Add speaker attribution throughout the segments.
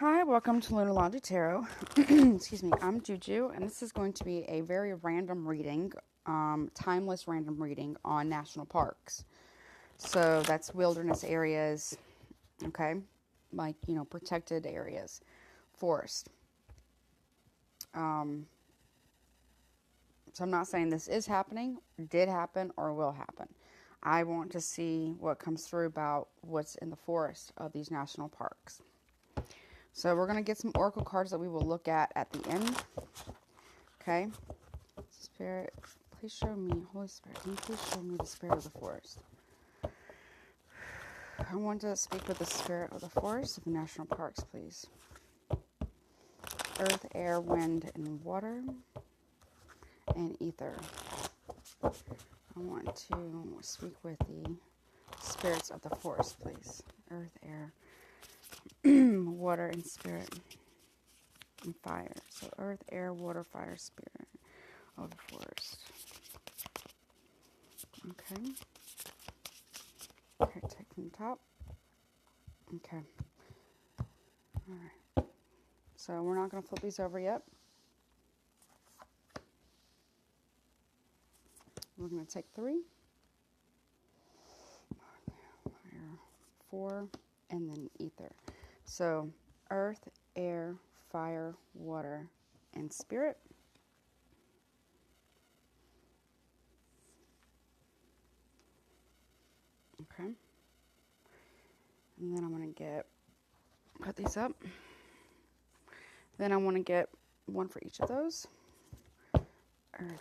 Speaker 1: Hi, welcome to Lunar Logic Tarot. Excuse me, I'm Juju, and this is going to be a very random reading, timeless random reading on national parks. So that's wilderness areas, okay? Like, protected areas, forest. So I'm not saying this is happening, did happen, or will happen. I want to see what comes through about what's in the forest of these national parks. So we're going to get some oracle cards that we will look at the end. Okay. Spirit, please show me, Holy Spirit, can you please show me the spirit of the forest? I want to speak with the spirit of the forest of the national parks, please. Earth, air, wind, and water, and ether. I want to speak with the spirits of the forest, please. Earth, air, water, and spirit, and fire. So earth, air, water, fire, spirit of the forest. Okay. Okay, take from the top. Okay. Alright. So we're not going to flip these over yet. We're going to take 3. Fire, 4, and then ether. So earth, air, fire, water, and spirit. Okay. And then I'm going to put these up. Then I want to get one for each of those. Earth, air,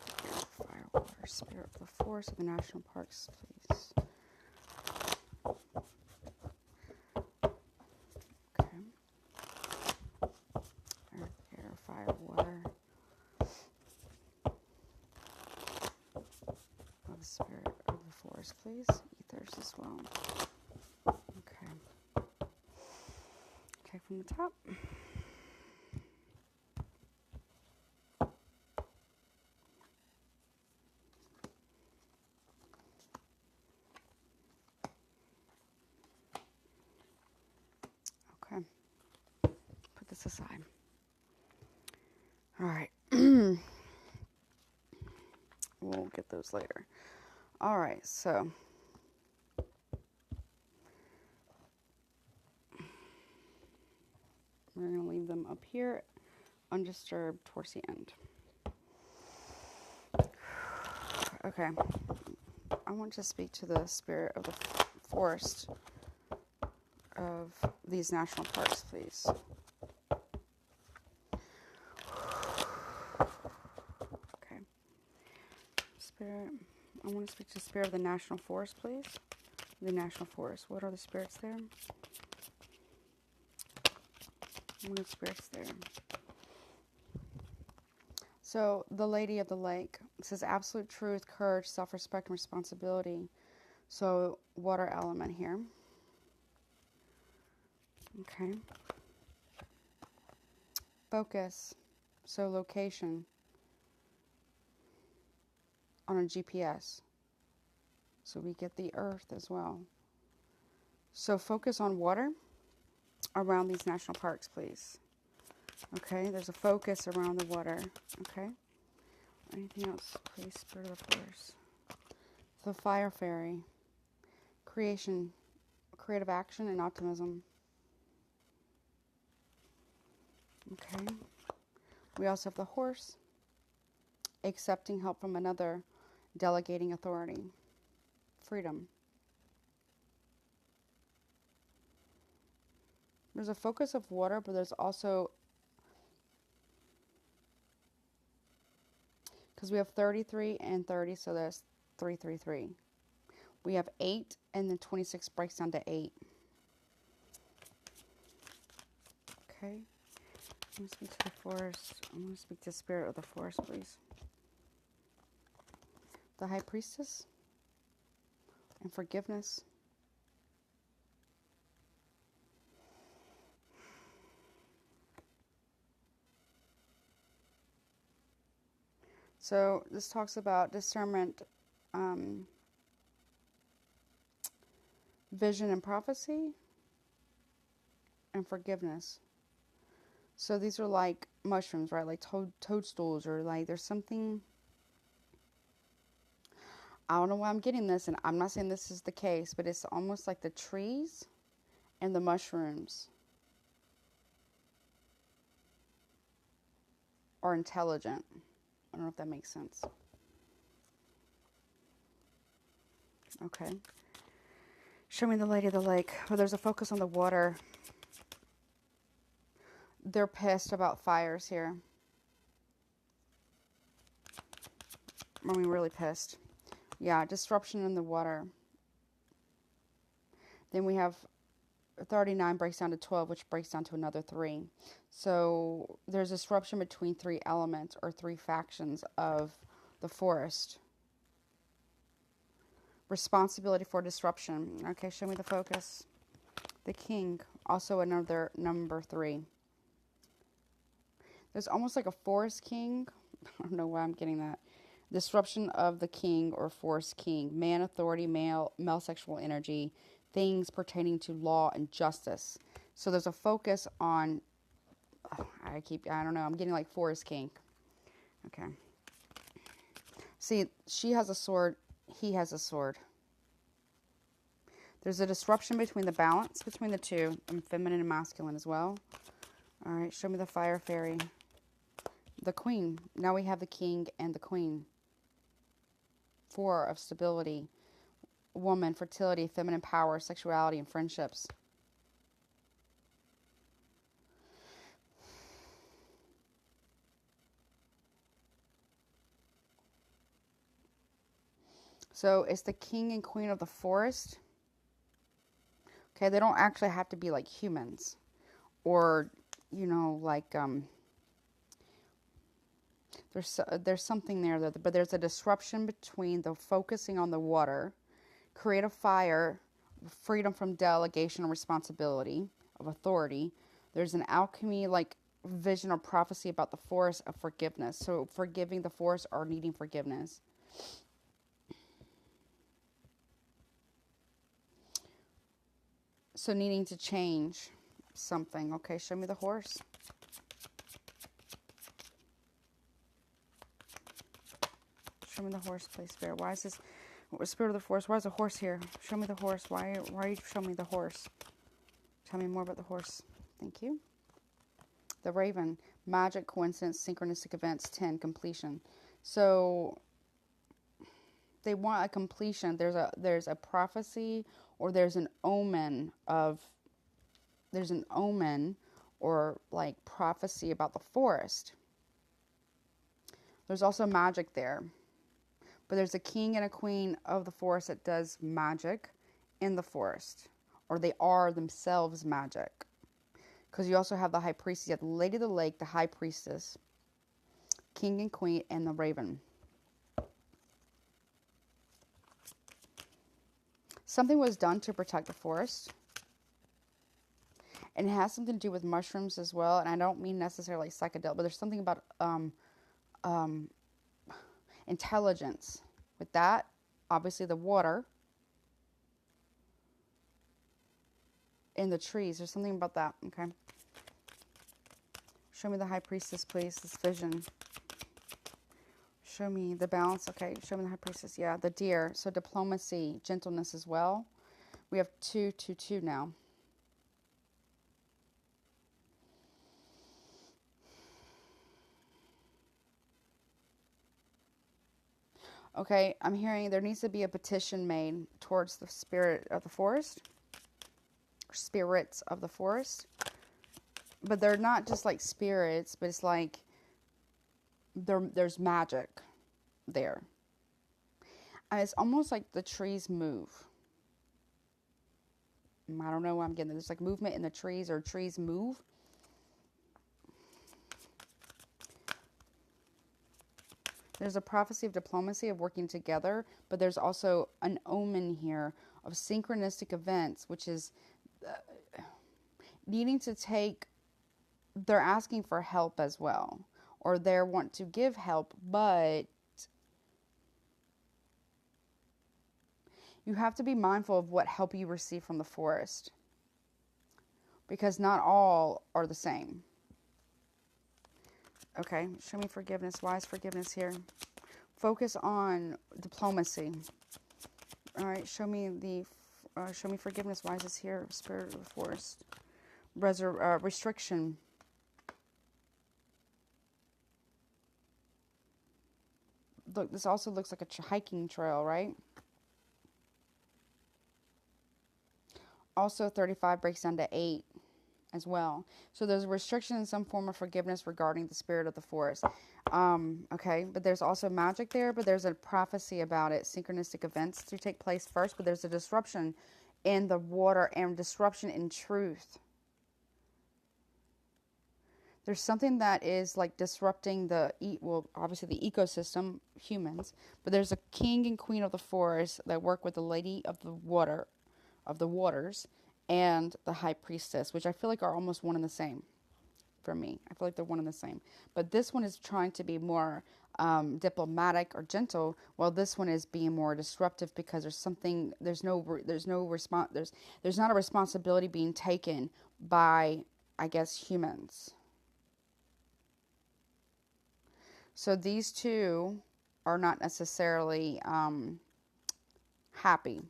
Speaker 1: fire, water, spirit of the forest of the national parks, please. Okay. Earth, air, fire, water. Of the spirit of the forest, please. Ethers as well. Okay. Okay, from the top. Okay. Put this aside. All right. We'll get those later. All right, so we're going to leave them up here undisturbed towards the end. Okay. I want to speak to the spirit of the forest of these national parks, please. Okay. Spirit, I want to speak to the spirit of the national forest, please. The national forest. What are the spirits there? What are the spirits there? So, the Lady of the Lake says absolute truth, courage, self-respect, and responsibility. So, water element here. Okay. Focus. So, location on a GPS. So, we get the earth as well. So, focus on water around these national parks, please. Okay, there's a focus around the water. Okay. Anything else, please, spirit of the forest? The fire fairy. Creation, creative action, and optimism. Okay. We also have the horse. Accepting help from another. Delegating authority. Freedom. There's a focus of water, but there's also, because we have 33 and 30, so there's 333. We have 8, and then 26 breaks down to 8. Okay. I'm going to speak to the forest. I'm going to speak to the spirit of the forest, please. The High Priestess. And forgiveness. So this talks about discernment, vision and prophecy, and forgiveness. So these are like mushrooms, right? Like toadstools, or like there's something. I don't know why I'm getting this, and I'm not saying this is the case, but it's almost like the trees and the mushrooms are intelligent. I don't know if that makes sense. Okay. Show me the Lady of the Lake. Well, there's a focus on the water. They're pissed about fires here. I mean, really pissed. Yeah, disruption in the water. Then we have 39 breaks down to 12, which breaks down to another 3. So there's disruption between 3 elements or 3 factions of the forest. Responsibility for disruption. Okay, show me the focus. The King, also another number 3. There's almost like a forest king. I don't know why I'm getting that. Disruption of the king or forest king. Man authority, male sexual energy. Things pertaining to law and justice. So there's a focus on, I don't know, I'm getting like forest king. Okay. See, she has a sword, he has a sword. There's a disruption between the balance between the two, and feminine and masculine as well. All right, show me the fire fairy. The queen. Now we have the king and the queen. 4 of stability. Woman, fertility, feminine power, sexuality, and friendships. So it's the king and queen of the forest. Okay, they don't actually have to be like humans. Or, you know, like, there's something there, but there's a disruption between the focusing on the water, create a fire, freedom from delegation and responsibility of authority. There's an alchemy, like vision or prophecy about the forest of forgiveness. So forgiving the forest or needing forgiveness. So needing to change something. Okay, show me the horse. Show me the horse, please, Spirit. Why is this? Spirit of the forest, why is a horse here? Show me the horse. Why are you showing me the horse? Tell me more about the horse. Thank you. The raven. Magic, coincidence, synchronistic events. 10. Completion. So they want a completion. There's a prophecy, or there's an omen or like prophecy about the forest. There's also magic there. But there's a king and a queen of the forest that does magic in the forest. Or they are themselves magic. Because you also have the high priestess. You have the Lady of the Lake, the high priestess, king and queen, and the raven. Something was done to protect the forest. And it has something to do with mushrooms as well. And I don't mean necessarily psychedelic, but there's something about intelligence with that. Obviously the water in the trees. There's something about that. Okay. Show me the high priestess, please. This vision. Show me the balance. Okay. Show me the high priestess. Yeah. The deer. So diplomacy, gentleness as well. We have 2, 2, 2 now. Okay, I'm hearing there needs to be a petition made towards the spirit of the forest, or spirits of the forest. But they're not just like spirits, but it's like there's magic there. And it's almost like the trees move. I don't know why I'm getting this. There's like movement in the trees, or trees move. There's a prophecy of diplomacy, of working together, but there's also an omen here of synchronistic events, which is needing to take, they're asking for help as well, or they want to give help, but you have to be mindful of what help you receive from the forest, because not all are the same. Okay, show me forgiveness. Why is forgiveness here? Focus on diplomacy. All right, show me forgiveness. Why is this here? Spirit of the forest. Restriction. Look, this also looks like a hiking trail, right? Also, 35 breaks down to 8 as well. So there's a restriction in some form of forgiveness regarding the spirit of the forest. Okay, but there's also magic there, but there's a prophecy about it. Synchronistic events to take place first, but there's a disruption in the water and disruption in truth. There's something that is like disrupting obviously the ecosystem, humans, but there's a king and queen of the forest that work with the lady of the waters, and the high priestess, which I feel like are almost one and the same for me. I feel like they're one and the same. But this one is trying to be more diplomatic or gentle, while this one is being more disruptive because there's not a responsibility being taken by, I guess, humans. So these two are not necessarily happy.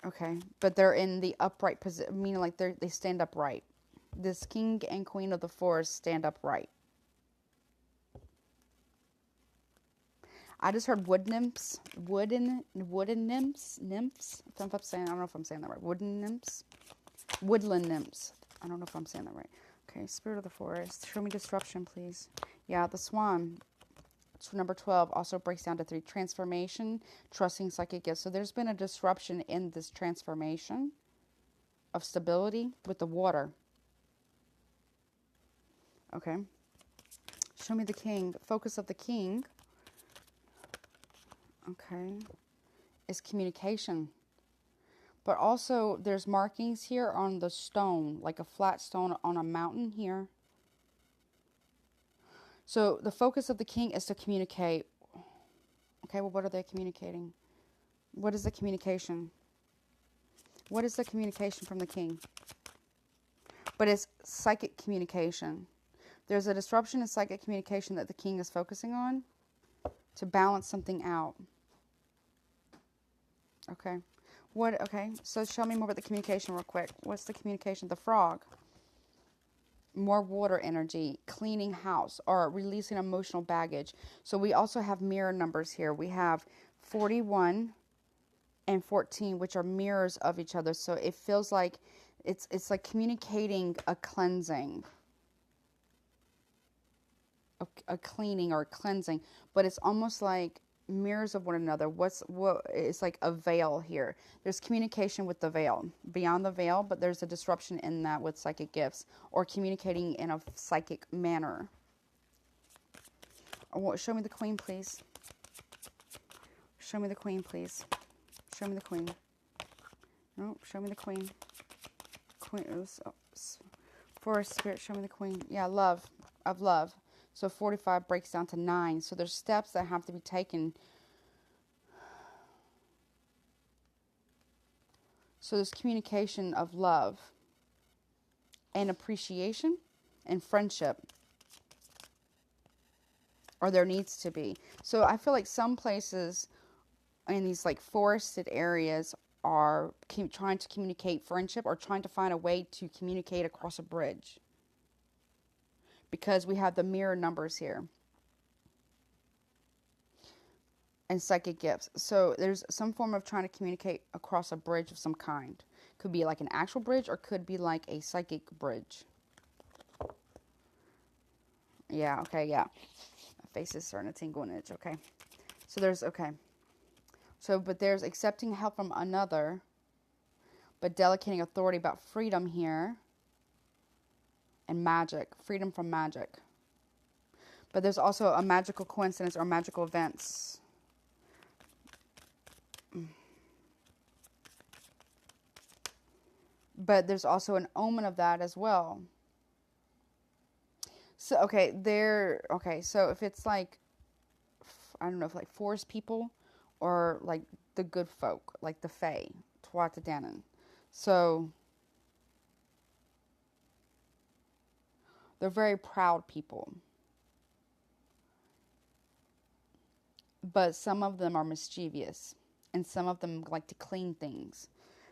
Speaker 1: Okay, but they're in the upright position, meaning like they stand upright. This king and queen of the forest stand upright. I just heard wood nymphs, wooden nymphs. I don't know if I'm saying that right. Wooden nymphs, woodland nymphs. I don't know if I'm saying that right. Okay, spirit of the forest. Show me disruption, please. Yeah, the swan. Number 12 also breaks down to 3. Transformation, trusting psychic gifts. So there's been a disruption in this transformation of stability with the water. Okay. Show me the king. The focus of the king, okay, is communication. But also there's markings here on the stone, like a flat stone on a mountain here. So the focus of the king is to communicate. Okay, well, what are they communicating? What is the communication? What is the communication from the king? But it's psychic communication. There's a disruption in psychic communication that the king is focusing on to balance something out. Okay. Okay, so show me more about the communication real quick. What's the communication? The frog. More water energy, cleaning house, or releasing emotional baggage. So we also have mirror numbers here. We have 41 and 14, which are mirrors of each other. So it feels like it's like communicating a cleansing, a cleaning or a cleansing, but it's almost like mirrors of one another. It's like a veil here. There's communication with the veil, beyond the veil, but there's a disruption in that with psychic gifts or communicating in a psychic manner. Show me the queen, please. Show me the queen, please. Show me the queen. No, show me the queen. Queen, forest spirit, show me the queen. Yeah, love. So 45 breaks down to 9. So there's steps that have to be taken. So there's communication of love and appreciation and friendship. Or there needs to be. So I feel like some places in these like forested areas are trying to communicate friendship or trying to find a way to communicate across a bridge. Because we have the mirror numbers here. And psychic gifts. So there's some form of trying to communicate across a bridge of some kind. Could be like an actual bridge or could be like a psychic bridge. Yeah, okay, yeah. My face is starting to tingle and itch, okay. So but there's accepting help from another, but delegating authority about freedom here. And magic, freedom from magic. But there's also a magical coincidence or magical events. But there's also an omen of that as well. So, so if it's like, I don't know, if like forest people or like the good folk, like the Fae, Tuatha Danann. So, They're very proud people. But some of them are mischievous. And some of them like to clean things.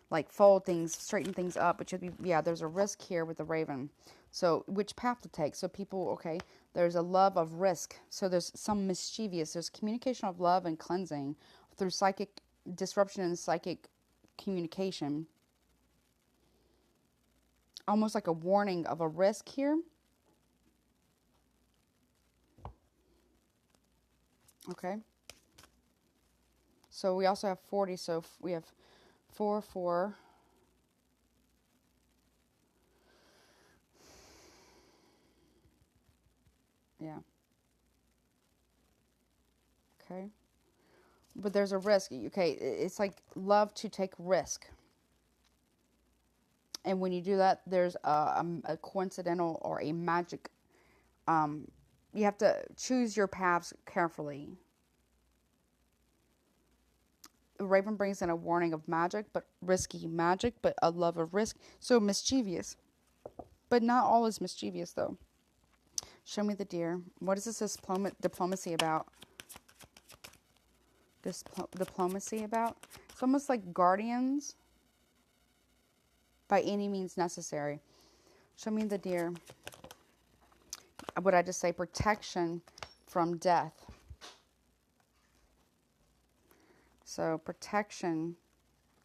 Speaker 1: Like fold things, straighten things up. But yeah, there's a risk here with the Raven. So which path to take? So people, okay, there's a love of risk. So there's some mischievous. There's communication of love and cleansing through psychic disruption and psychic communication. Almost like a warning of a risk here. Okay. So we also have 40. So we have 4, 4. Yeah. Okay. But there's a risk. Okay. It's like love to take risk. And when you do that, there's a coincidental or a magic. You have to choose your paths carefully. The Raven brings in a warning of magic, but risky magic, but a love of risk. So mischievous. But not all is mischievous, though. Show me the deer. What is this diplomacy about? This diplomacy about? It's almost like guardians. By any means necessary. Show me the deer. Would I just say protection from death? So protection,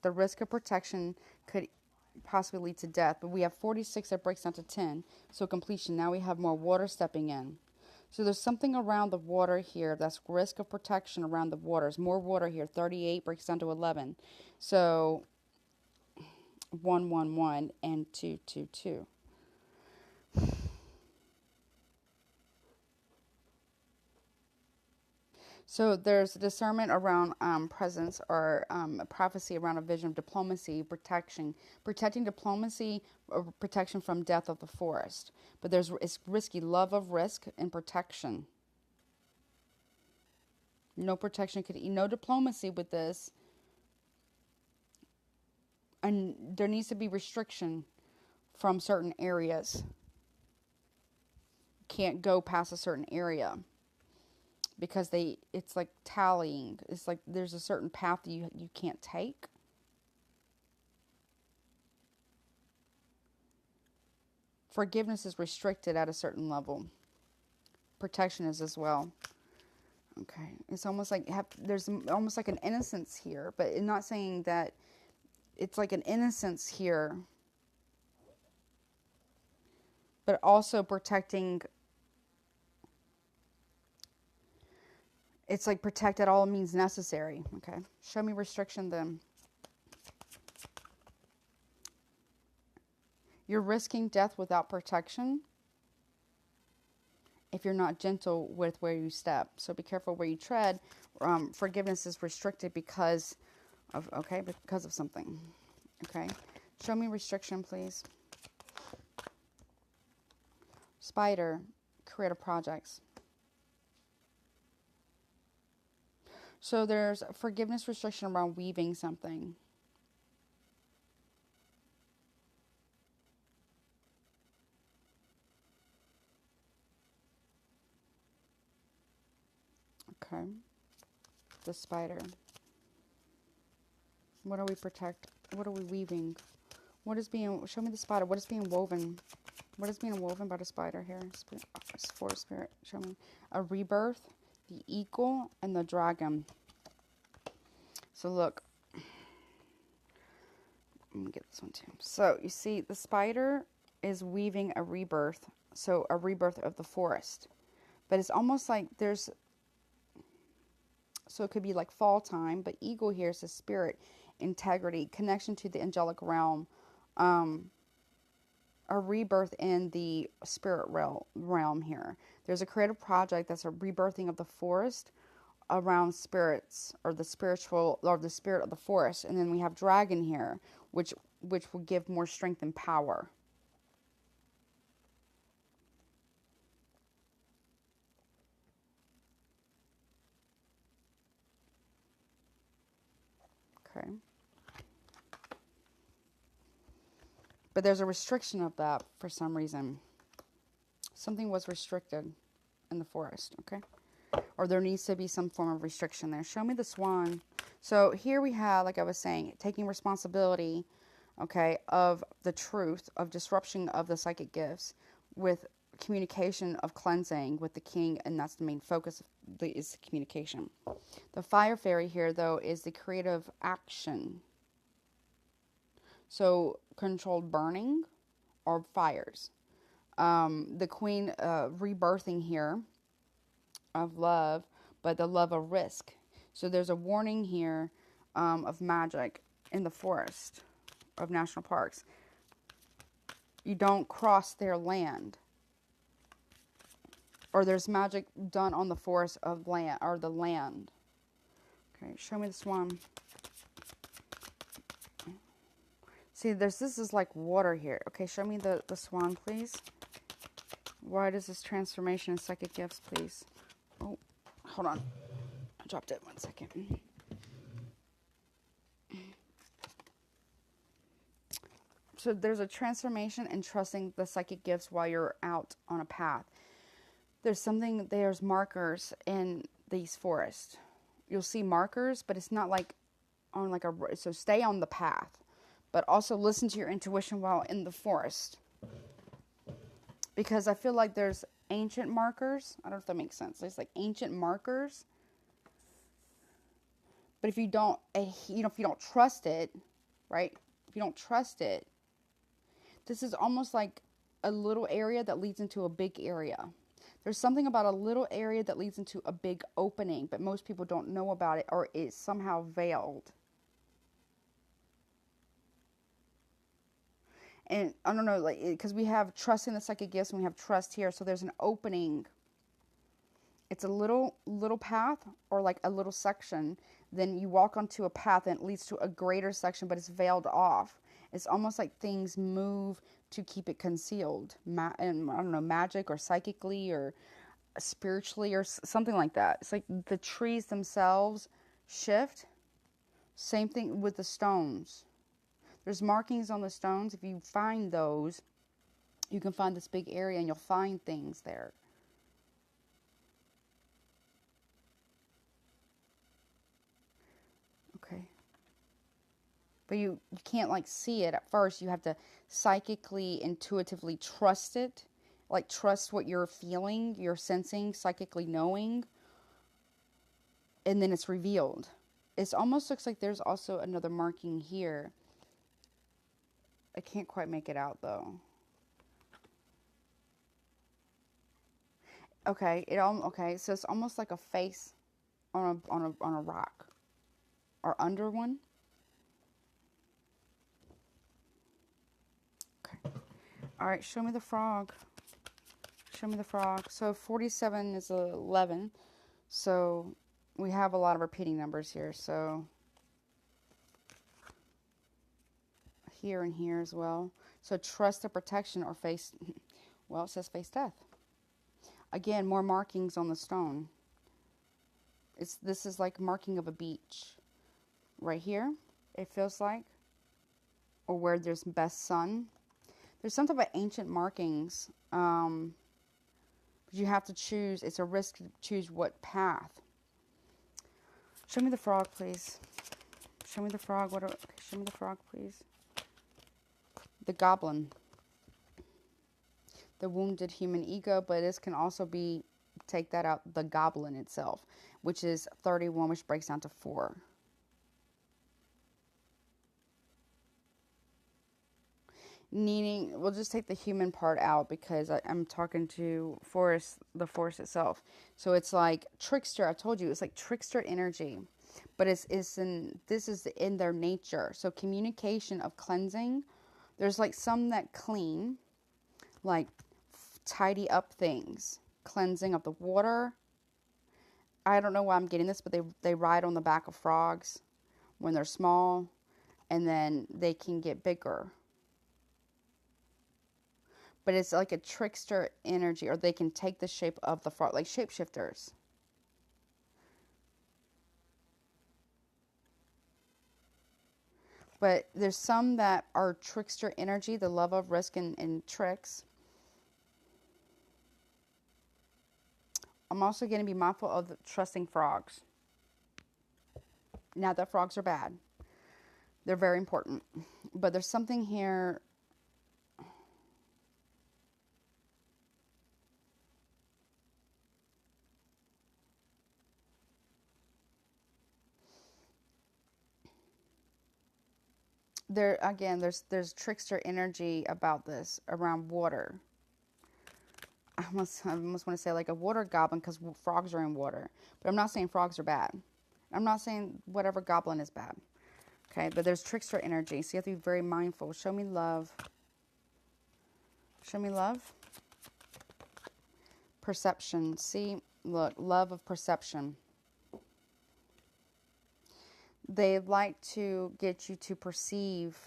Speaker 1: the risk of protection could possibly lead to death. But we have 46 that breaks down to 10. So completion. Now we have more water stepping in. So there's something around the water here. That's risk of protection around the waters. More water here. 38 breaks down to 11. So 1, 1, 1 and 2, 2, 2. So there's discernment around presence or prophecy around a vision of diplomacy, protecting diplomacy or protection from death of the forest. But it's risky, love of risk and protection. No protection no diplomacy with this. And there needs to be restriction from certain areas. Can't go past a certain area. Because it's like tallying. It's like there's a certain path that you can't take. Forgiveness is restricted at a certain level. Protection is as well. Okay. It's almost like there's almost like an innocence here, but I'm not saying that it's like an innocence here, but also protecting. It's like protect at all means necessary. Okay. Show me restriction then. You're risking death without protection if you're not gentle with where you step. So be careful where you tread. Forgiveness is restricted because of something. Okay. Show me restriction, please. Spider, creative projects. So there's forgiveness restriction around weaving something. Okay. The spider. What do we protect? What are we weaving? Show me the spider. What is being woven? What is being woven by the spider here? For spirit. Show me. A rebirth, the eagle, and the dragon. So look. Let me get this one too. So you see the spider is weaving a rebirth. So a rebirth of the forest. But it's almost like so it could be like fall time, but eagle here is the spirit, integrity, connection to the angelic realm, a rebirth in the spirit realm here. There's a creative project that's a rebirthing of the forest around spirits or the spiritual or the spirit of the forest. And then we have dragon here, which will give more strength and power. Okay. But there's a restriction of that for some reason. Something was restricted in the forest, okay? Or there needs to be some form of restriction there. Show me the swan. So here we have, like I was saying, taking responsibility, okay, of the truth, of disruption of the psychic gifts with communication of cleansing with the king, and that's the main focus is the communication. The fire fairy here, though, is the creative action. So controlled burning or fires. The queen rebirthing here of love, but the love of risk. So there's a warning here of magic in the forest of national parks. You don't cross their land. Or there's magic done on the forest of land, or the land. Okay, show me the swan. See, this is like water here. Okay, show me the swan, please. Why does this transformation in psychic gifts, please? Oh, hold on. I dropped it. 1 second. So there's a transformation in trusting the psychic gifts while you're out on a path. There's markers in these forests. You'll see markers, but it's not like on like so stay on the path, but also listen to your intuition while in the forest. Because I feel like there's ancient markers. I don't know if that makes sense. There's like ancient markers. But if you don't, if you don't trust it, right? If you don't trust it, this is almost like a little area that leads into a big area. There's something about a little area that leads into a big opening, but most people don't know about it, or it's somehow veiled. And I don't know, like, because we have trust in the psychic gifts and we have trust here. So there's an opening. It's a little path or like a little section. Then you walk onto a path and it leads to a greater section, but it's veiled off. It's almost like things move to keep it concealed. And I don't know, magic or psychically or spiritually or something like that. It's like the trees themselves shift. Same thing with the stones. There's markings on the stones. If you find those, you can find this big area and you'll find things there. Okay. But you can't like see it at first. You have to psychically, intuitively trust it. Like trust what you're feeling, you're sensing, psychically knowing. And then it's revealed. It almost looks like there's also another marking here. I can't quite make it out though. Okay, so it's almost like a face on a rock or under one. Okay. All right, show me the frog. Show me the frog. So 47 is 11. So we have a lot of repeating numbers here. So here and here as well. So trust the protection or face, well, it says face death. Again, more markings on the stone. This is like marking of a beach. Right here, it feels like. Or where there's best sun. There's some type of ancient markings. But you have to choose. It's a risk to choose what path. Show me the frog, please. Show me the frog. Okay, show me the frog, please. The goblin. The wounded human ego, but this can also be, take that out, the goblin itself, which is 31, which breaks down to 4. We'll just take the human part out because I'm talking to the forest itself. So it's like trickster. I told you, it's like trickster energy, but this is in their nature. So communication of cleansing. There's like some that clean, like tidy up things, cleansing of the water. I don't know why I'm getting this, but they ride on the back of frogs when they're small, and then they can get bigger. But it's like a trickster energy, or they can take the shape of the frog, like shapeshifters. But there's some that are trickster energy, the love of risk and tricks. I'm also going to be mindful of trusting frogs. Not that frogs are bad. They're very important. But there's something here. There again, there's trickster energy about this around water. I almost want to say like a water goblin because frogs are in water. But I'm not saying frogs are bad. I'm not saying whatever goblin is bad. Okay, but there's trickster energy, so you have to be very mindful. Show me love. Show me love. Perception. See, look, love of perception. They like to get you to perceive,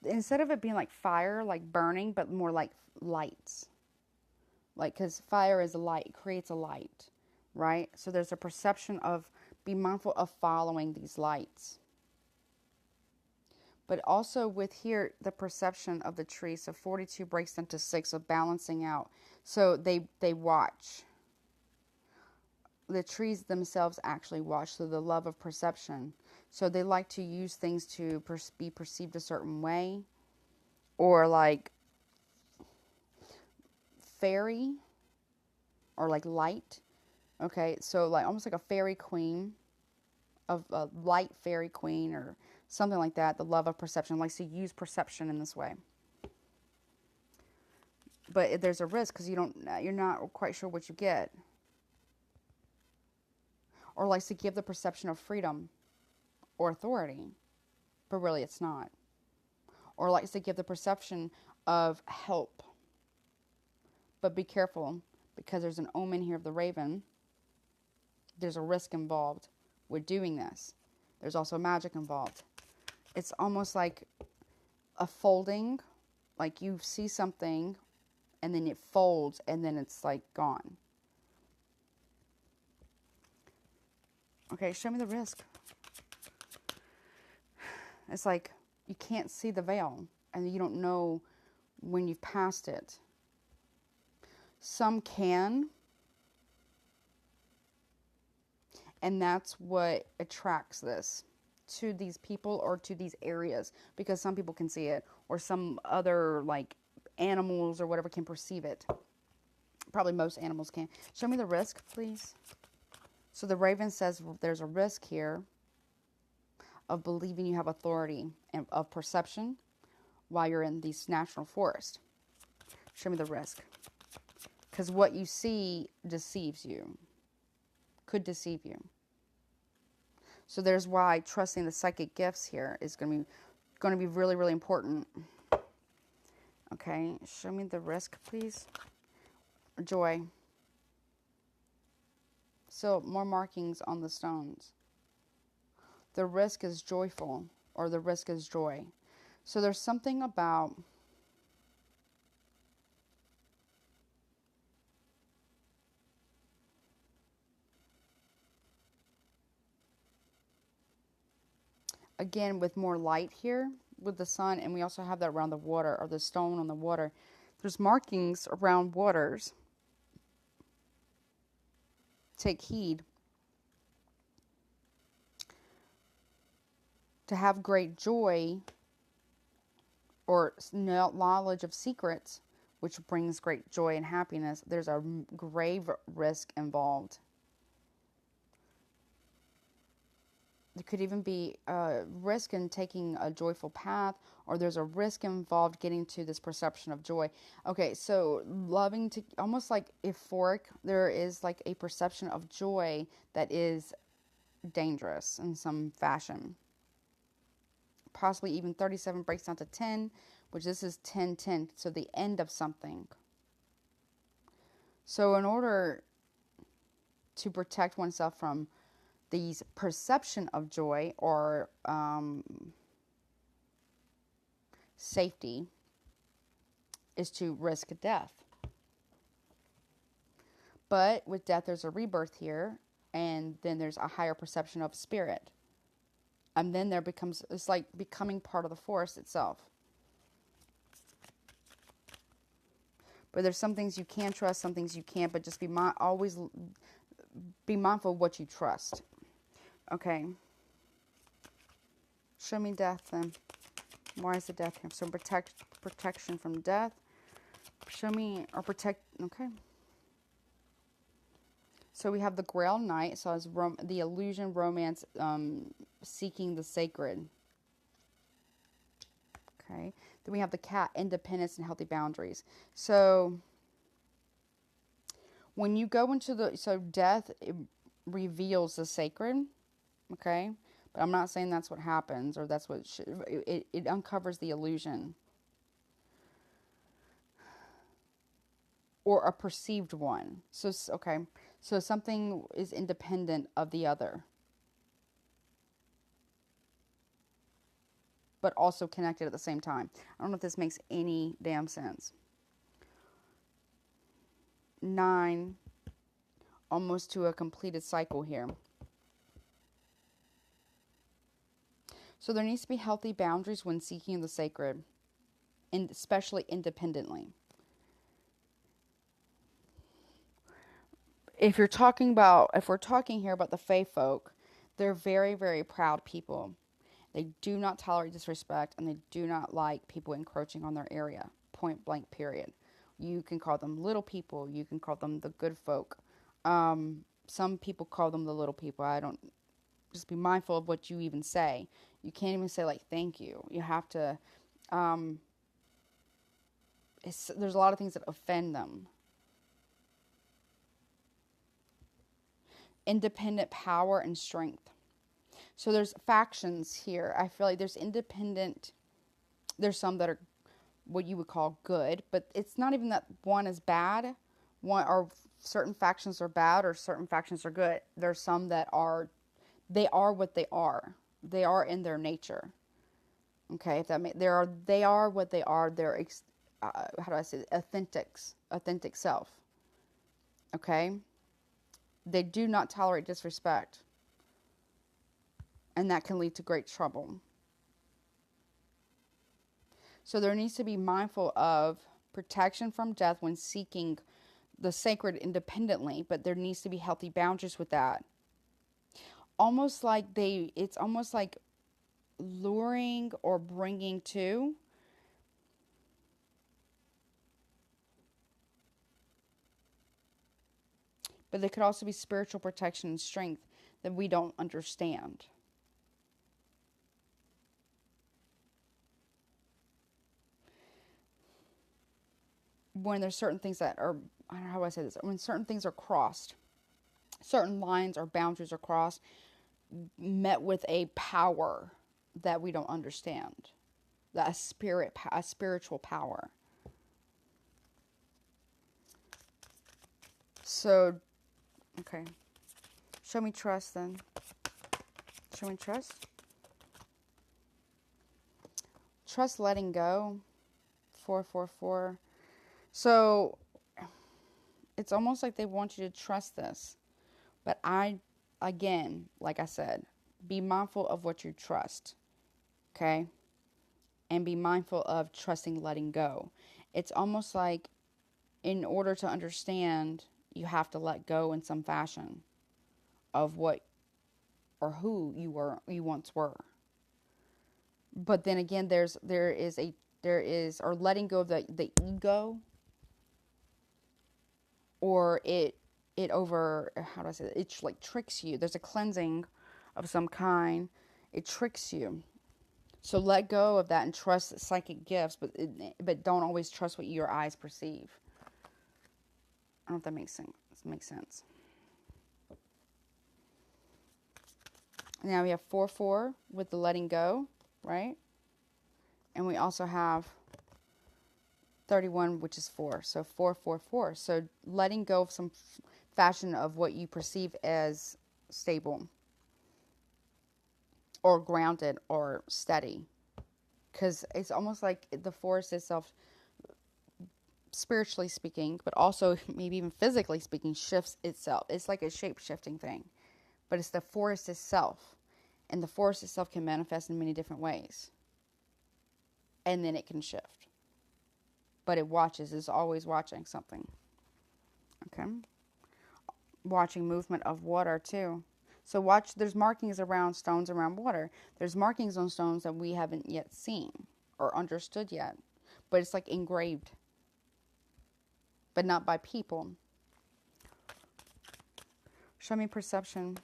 Speaker 1: instead of it being like fire, like burning, but more like lights. Like, because fire is a light, creates a light, right? So there's a perception of, be mindful of following these lights. But also with here, the perception of the tree. So 42 breaks into 6, so balancing out. So they watch. The trees themselves actually watch, so the love of perception. So they like to use things to be perceived a certain way. Or like fairy, or like light. Okay, so like almost like a fairy queen, of a light fairy queen, or something like that. The love of perception likes to use perception in this way. But there's a risk because you're not quite sure what you get. Or likes to give the perception of freedom or authority, but really it's not. Or likes to give the perception of help. But be careful, because there's an omen here of the raven. There's a risk involved with doing this. There's also magic involved. It's almost like a folding, like you see something and then it folds and then it's like gone. Okay, show me the risk. It's like you can't see the veil and you don't know when you've passed it. Some can, and that's what attracts this to these people or to these areas, because some people can see it, or some other like animals or whatever can perceive it. Probably most animals can. Show me the risk, please. So the raven says there's a risk here of believing you have authority and of perception while you're in this national forest. Show me the risk. Because what you see deceives you. Could deceive you. So there's why trusting the psychic gifts here is going to be really, really important. Okay, show me the risk, please. Joy. So more markings on the stones. The risk is joyful, or the risk is joy. So there's something about again with more light here with the sun, and we also have that around the water, or the stone on the water. There's markings around waters. Take heed. To have great joy or knowledge of secrets, which brings great joy and happiness, there's a grave risk involved. There could even be a risk in taking a joyful path, or there's a risk involved getting to this perception of joy. Okay, so loving to, almost like euphoric, there is like a perception of joy that is dangerous in some fashion. Possibly even 37 breaks down to 10, which this is 10-10, so the end of something. So in order to protect oneself from these perception of joy or safety is to risk death. But with death, there's a rebirth here, and then there's a higher perception of spirit. And then there becomes, it's like becoming part of the forest itself. But there's some things you can trust, some things you can't, but just always be mindful of what you trust. Okay. Show me death then. Why is the death here? So protection from death. Show me, or protect, okay. So we have the Grail Knight, so it's the illusion, romance, seeking the sacred. Okay. Then we have the Cat, independence and healthy boundaries. So when you go into death, it reveals the sacred, okay? But I'm not saying that's what happens, or that's what it uncovers the illusion. Or a perceived one. So, okay. So something is independent of the other, but also connected at the same time. I don't know if this makes any damn sense. 9, almost to a completed cycle here. So there needs to be healthy boundaries when seeking the sacred, and especially independently. If we're talking here about the Fae folk, they're very, very proud people. They do not tolerate disrespect, and they do not like people encroaching on their area. Point blank, period. You can call them little people. You can call them the good folk. Some people call them the little people. Just be mindful of what you even say. You can't even say, like, thank you. You have to, there's a lot of things that offend them. Independent power and strength. So there's factions here. I feel like there's some that are what you would call good, but it's not even that one is bad. Or certain factions are bad or certain factions are good. There's some that they are what they are. They are in their nature. Okay, if they are what they are. They're how do I say it? Authentic self. Okay, they do not tolerate disrespect, and that can lead to great trouble. So there needs to be mindful of protection from death when seeking the sacred independently, but there needs to be healthy boundaries with that. It's almost like luring or bringing to. But there could also be spiritual protection and strength that we don't understand. When there's certain things that are, I don't know how I say this, when certain things are crossed, certain lines or boundaries are crossed, met with a power that we don't understand. A spiritual power. So, okay. Show me trust then. Show me trust. Trust letting go. 444. So, it's almost like they want you to trust this. But again, like I said, be mindful of what you trust. Okay? And be mindful of trusting letting go. It's almost like in order to understand, you have to let go in some fashion of what or who you once were. But then again, there is or letting go of the ego, or it over, how do I say that? It like tricks you. There's a cleansing of some kind. It tricks you. So let go of that and trust psychic gifts, but don't always trust what your eyes perceive. I don't know if that makes sense. Now we have 4-4 with the letting go, right? And we also have 31, which is 4. So 4-4-4. So letting go of some fashion of what you perceive as stable or grounded or steady. Because it's almost like the forest itself, spiritually speaking, but also maybe even physically speaking, shifts itself. It's like a shape-shifting thing. But it's the forest itself. And the forest itself can manifest in many different ways. And then it can shift. but it watches. It's always watching something. Okay. Watching movement of water too. So watch, there's markings around stones around water. There's markings on stones that we haven't yet seen or understood yet. But it's like engraved. But not by people. Show me perception.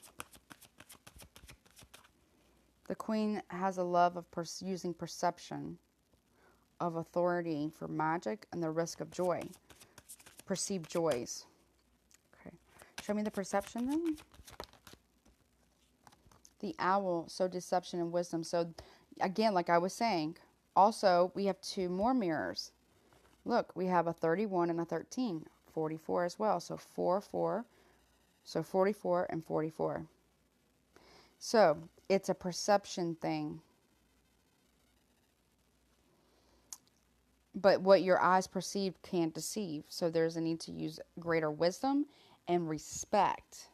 Speaker 1: The Queen has a love of using perception of authority for magic and the risk of joy. Perceived joys. Okay. Show me the perception then. The Owl, so deception and wisdom. So again, like I was saying, also we have 2 more mirrors. Look, we have a 31 and a 13. 44 as well. So 4, 4. So 44 and 44. So it's a perception thing. But what your eyes perceive can't deceive. So there's a need to use greater wisdom and respect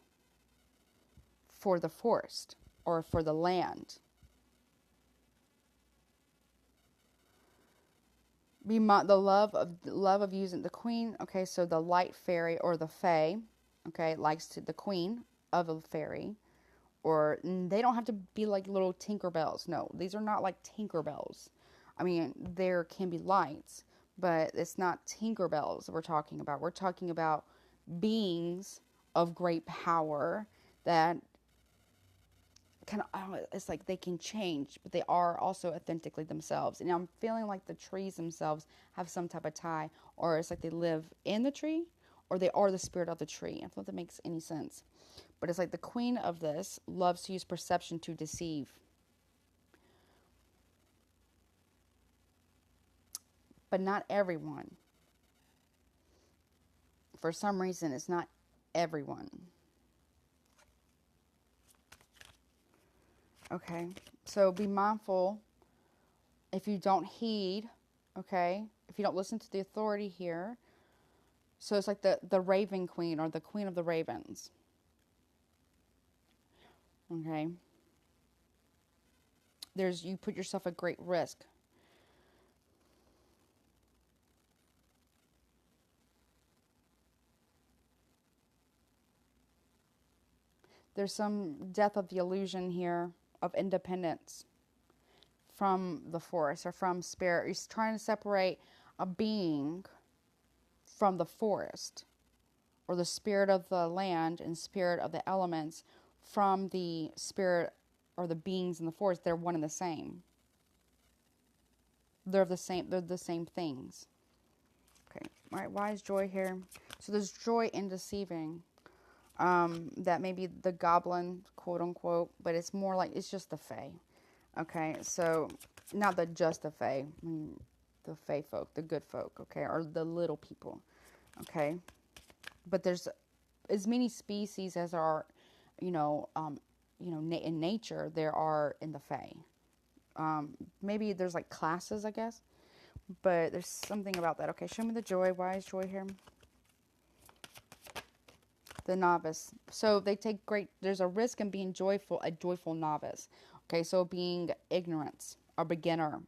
Speaker 1: for the forest or for the land. The love of using the Queen. Okay, so the light fairy or the fae. Okay, likes to the Queen of a fairy. Or they don't have to be like little Tinkerbells. No, these are not like Tinkerbells. I mean, there can be lights, but it's not Tinkerbells we're talking about. We're talking about beings of great power that it's like they can change, but they are also authentically themselves. And I'm feeling like the trees themselves have some type of tie, or it's like they live in the tree, or they are the spirit of the tree. I don't know if that makes any sense. But it's like the Queen of this loves to use perception to deceive. But not everyone. For some reason, it's not everyone. Okay, so be mindful if you don't heed, okay, if you don't listen to the authority here. So it's like the Raven Queen or the Queen of the Ravens. Okay. You put yourself at great risk. There's some death of the illusion here of independence from the forest or from spirit. He's trying to separate a being from the forest or the spirit of the land and spirit of the elements from the spirit or the beings in the forest. They're one and the same. They're the same things. Okay. All right. Why is joy here? So there's joy in deceiving. That may be the goblin, quote unquote, but it's more like it's just the fae. Okay, so not just the fae, the fae folk, the good folk, okay, or the little people, okay. But there's as many species as are, in nature there are in the fae. Maybe there's like classes, I guess, but there's something about that. Okay, show me the joy. Why is joy here? The novice. So they take there's a risk in being joyful, a joyful novice. Okay, so being ignorance, a beginner.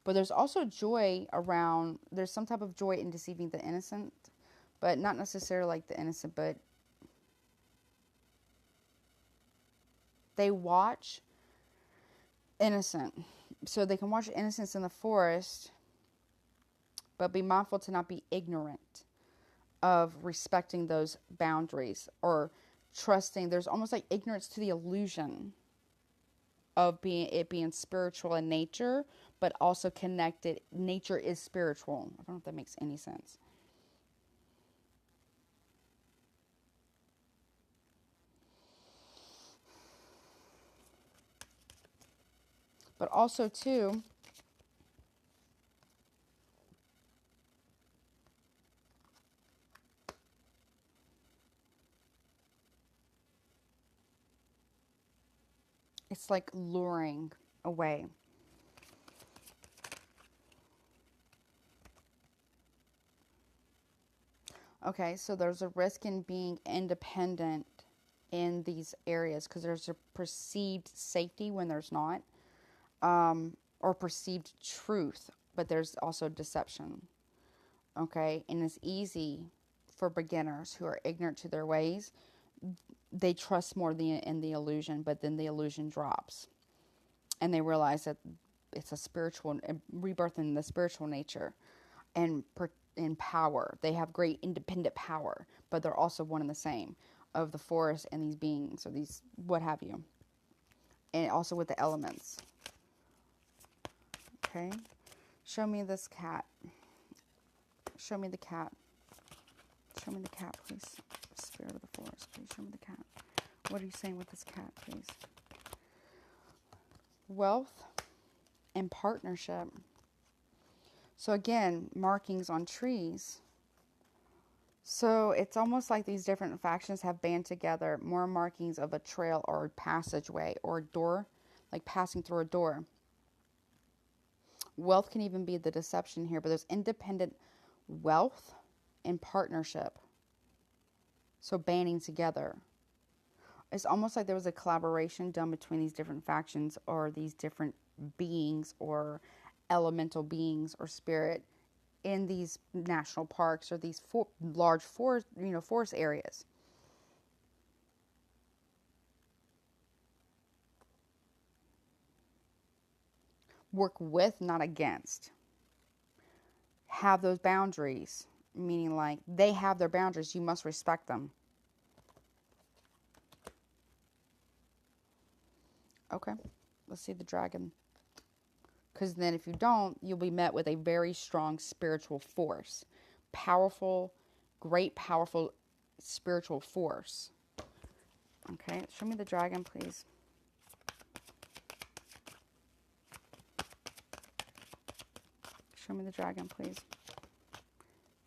Speaker 1: But there's also joy around, there's some type of joy in deceiving the innocent, but not necessarily like the innocent, but they watch innocent. So they can watch innocence in the forest, but be mindful to not be ignorant of respecting those boundaries or trusting. There's almost like ignorance to the illusion of being spiritual in nature, but also connected. Nature is spiritual. I don't know if that makes any sense. But also too, it's like luring away. Okay, so there's a risk in being independent in these areas because there's a perceived safety when there's not, or perceived truth, but there's also deception. Okay, and it's easy for beginners who are ignorant to their ways. They trust more in the illusion, but then the illusion drops, and they realize that it's a spiritual rebirth in the spiritual nature, and in power. They have great independent power, but they're also one and the same of the forest and these beings, or these what have you, and also with the elements. Okay, show me this cat. Show me the cat. Show me the cat, please. Spirit of the forest, please show me the cat. What are you saying with this cat, please? Wealth and partnership. So again, markings on trees. So it's almost like these different factions have band together, more markings of a trail or a passageway or a door, like passing through a door. Wealth can even be the deception here, but there's independent wealth and partnership. So banding together. It's almost like there was a collaboration done between these different factions or these different beings or elemental beings or spirit in these national parks or these large forest, forest areas. Work with, not against. Have those boundaries, meaning like they have their boundaries, you must respect them. Okay, let's see the dragon. Because then if you don't, you'll be met with a very strong spiritual force. Powerful, great, powerful spiritual force. Okay, show me the dragon, please. Show me the dragon, please.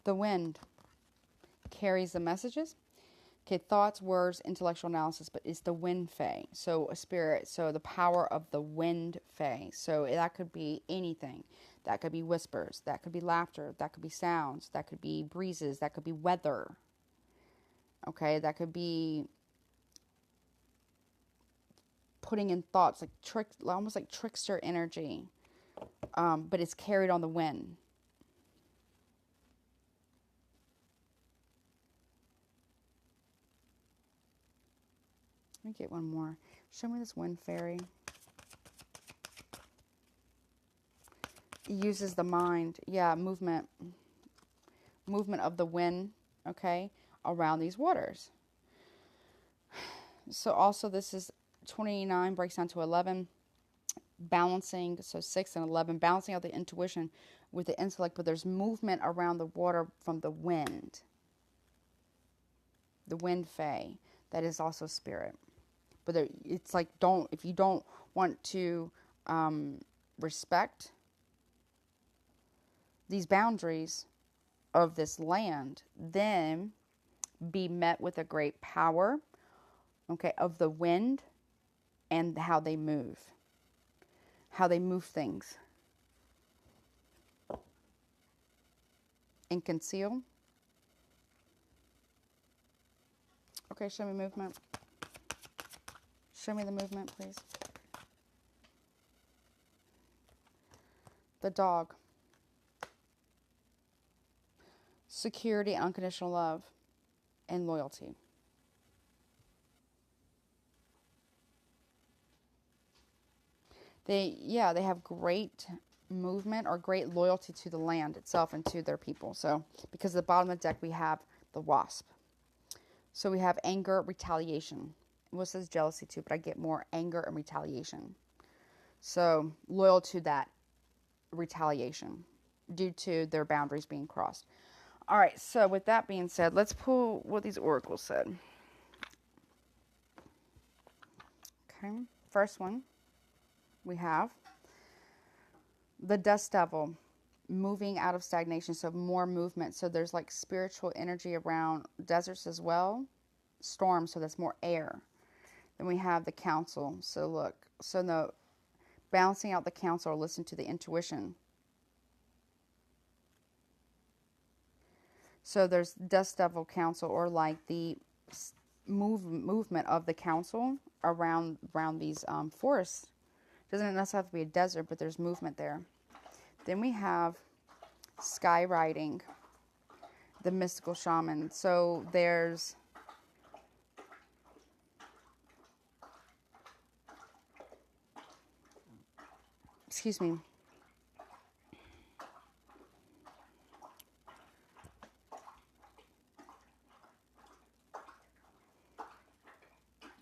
Speaker 1: The wind carries the messages. Okay, thoughts, words, intellectual analysis, but it's the wind fae. So a spirit, so the power of the wind fae. So that could be anything. That could be whispers. That could be laughter. That could be sounds. That could be breezes. That could be weather. Okay, that could be putting in thoughts, like almost like trickster energy. But it's carried on the wind. Let me get one more. Show me this wind fairy. It uses the mind. Yeah, movement. Movement of the wind, okay, around these waters. So also this is 29, breaks down to 11. Balancing, so 6 and 11. Balancing out the intuition with the intellect, but there's movement around the water from the wind. The wind fae. That is also spirit. But it's like, if you don't want to respect these boundaries of this land, then be met with a great power, okay, of the wind and how they move things. And conceal. Okay, show me movement. Show me the movement, please. The dog. Security, unconditional love, and loyalty. They have great movement or great loyalty to the land itself and to their people. So, because at the bottom of the deck we have the wasp. So we have anger, retaliation. Well, it says jealousy too, but I get more anger and retaliation. So loyal to that retaliation due to their boundaries being crossed. All right, so with that being said, let's pull what these oracles said. Okay, first one we have the dust devil, moving out of stagnation, so more movement. So there's like spiritual energy around deserts as well. Storms, so that's more air. Then we have the council. So look, so the balancing out the council, or listen to the intuition. So there's dust devil council, or like the movement of the council around these forests. Doesn't necessarily have to be a desert, but there's movement there. Then we have sky riding. the mystical shaman. So there's, excuse me.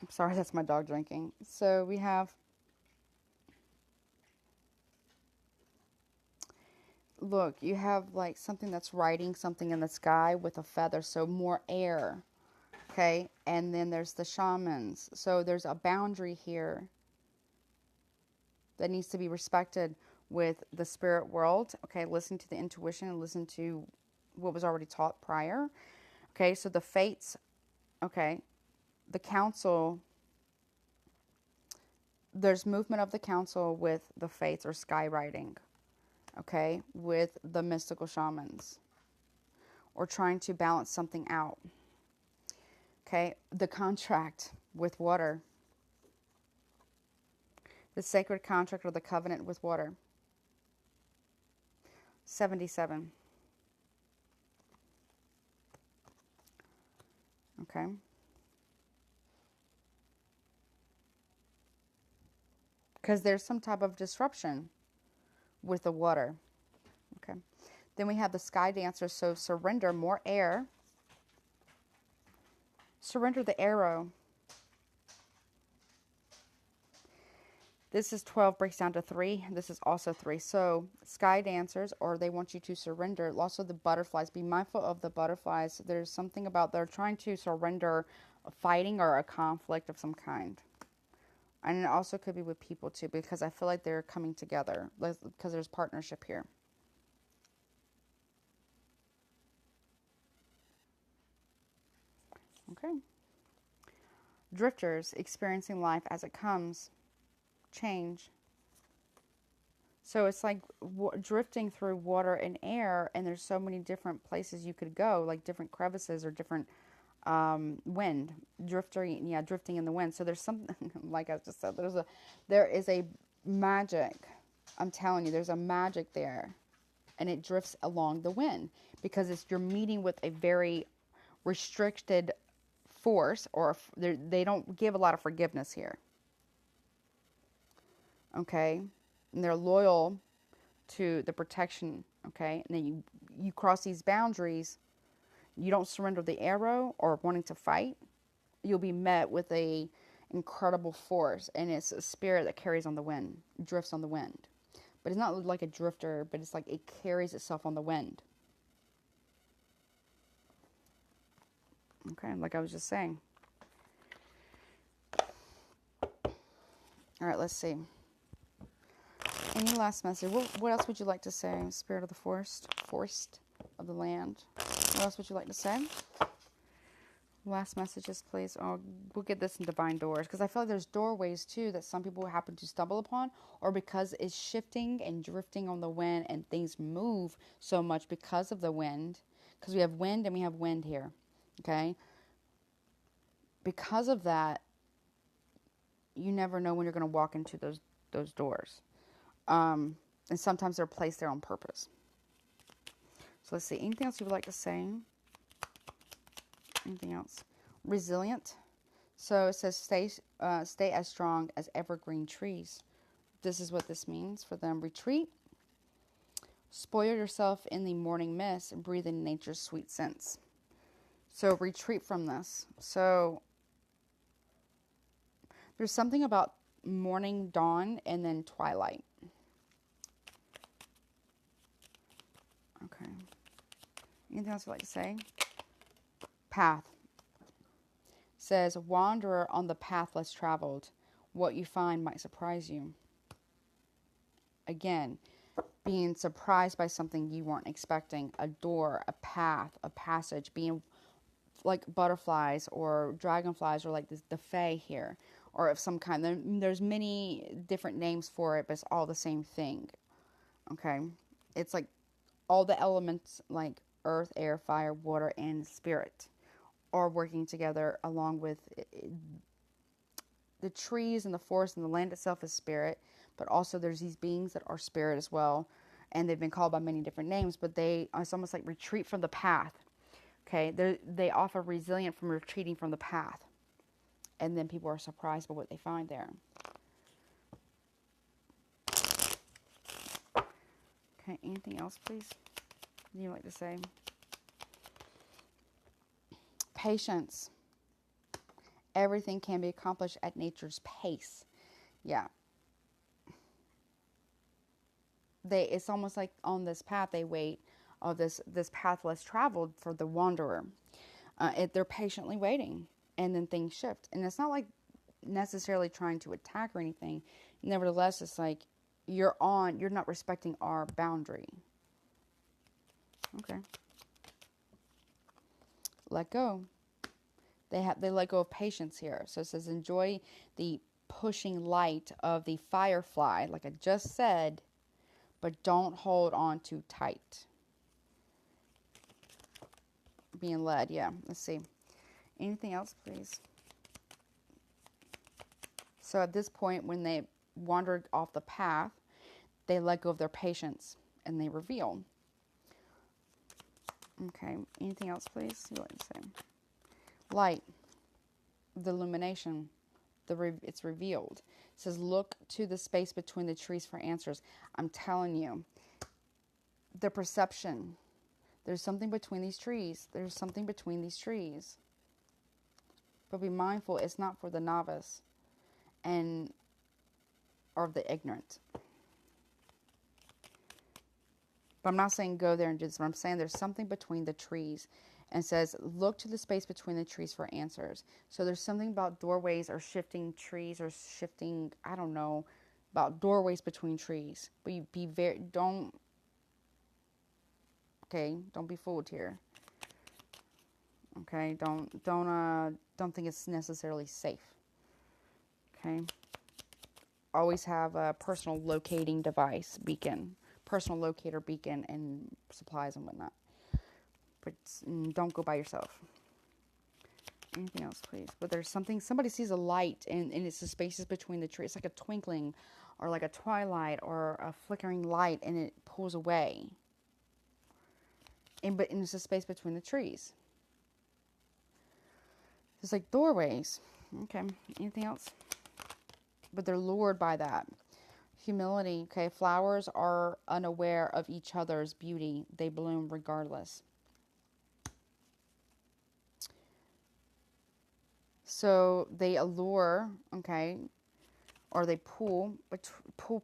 Speaker 1: I'm sorry, that's my dog drinking. So we have, look, you have like something that's riding something in the sky with a feather, so more air. Okay, and then there's the shamans. So there's a boundary here that needs to be respected with the spirit world. Okay, listen to the intuition and listen to what was already taught prior. Okay, so the fates, okay, the council, there's movement of the council with the fates or skywriting, okay, with the mystical shamans, or trying to balance something out. Okay, the contract with water, the sacred contract or the covenant with water. 77. Okay. Because there's some type of disruption with the water. Okay. Then we have the sky dancer. So surrender, more air. Surrender the arrow. This is 12, breaks down to 3. This is also 3. So sky dancers, or they want you to surrender. Also the butterflies. Be mindful of the butterflies. There's something about they're trying to surrender a fighting or a conflict of some kind. And it also could be with people too, because I feel like they're coming together, because there's partnership here. Okay. Drifters, experiencing life as it comes. Change. So it's like drifting through water and air, and there's so many different places you could go, like different crevices or different wind. Drifting in the wind. So there's something, like I just said, there is a magic. I'm telling you, there's a magic there, and it drifts along the wind because you're meeting with a very restricted force, or they don't give a lot of forgiveness here. Okay, and they're loyal to the protection. Okay, and then you cross these boundaries. You don't surrender the arrow or wanting to fight. You'll be met with a incredible force, and it's a spirit that carries on the wind, drifts on the wind. But it's not like a drifter, but it's like it carries itself on the wind. Okay, like I was just saying. All right, let's see. Any last message? What else would you like to say? Spirit of the forest of the land. What else would you like to say? Last messages, please. Oh, we'll get this in divine doors, because I feel like there's doorways too that some people happen to stumble upon, or because it's shifting and drifting on the wind and things move so much because of the wind. Because we have wind and we have wind here. Okay? Because of that, you never know when you're going to walk into those doors. And sometimes they're placed there on purpose. So let's see. Anything else you would like to say? Anything else? Resilient. So it says stay as strong as evergreen trees. This is what this means for them. Retreat. Spoil yourself in the morning mist and breathe in nature's sweet scents. So retreat from this. So there's something about morning, dawn, and then twilight. Okay. Anything else you'd like to say? Path. Says, wanderer on the path less traveled. What you find might surprise you. Again, being surprised by something you weren't expecting. A door, a path, a passage. Being like butterflies or dragonflies, or like the fae here. Or of some kind. There's many different names for it, but it's all the same thing. Okay? It's like all the elements, like earth, air, fire, water, and spirit, are working together along with the trees and the forest, and the land itself is spirit, but also there's these beings that are spirit as well, and they've been called by many different names, but it's almost like retreat from the path. Okay, they offer resilience from retreating from the path. And then people are surprised by what they find there. Okay, anything else, please? You like to say? Patience. Everything can be accomplished at nature's pace. Yeah. It's almost like on this path they wait, this path less traveled for the wanderer. They're patiently waiting, and then things shift. And it's not like necessarily trying to attack or anything. Nevertheless, it's like you're not respecting our boundary. Okay. Let go. They let go of patience here. So it says enjoy the pushing light of the firefly, like I just said, but don't hold on too tight. Being led, yeah. Let's see. Anything else, please? So at this point, when they wandered off the path, they let go of their patience and they reveal. Okay. Anything else, please? You like to say? Light, the illumination, it's revealed. It says, look to the space between the trees for answers. I'm telling you, the perception. There's something between these trees. There's something between these trees. But be mindful, it's not for the novice or the ignorant. But I'm not saying go there and do this, but I'm saying there's something between the trees. And it says, look to the space between the trees for answers. So there's something about doorways or shifting trees or shifting, I don't know, about doorways between trees. But you don't be fooled here. Okay, don't think it's necessarily safe. Okay. Always have a personal locating device, personal locator beacon, and supplies and whatnot. But don't go by yourself. Anything else, please? But there's somebody sees a light, and it's the spaces between the trees. It's like a twinkling, or like a twilight, or a flickering light, and it pulls away. But it's the space between the trees. It's like doorways. Okay. Anything else? But they're lured by that. Humility. Okay. Flowers are unaware of each other's beauty. They bloom regardless. So they allure, okay, or they pull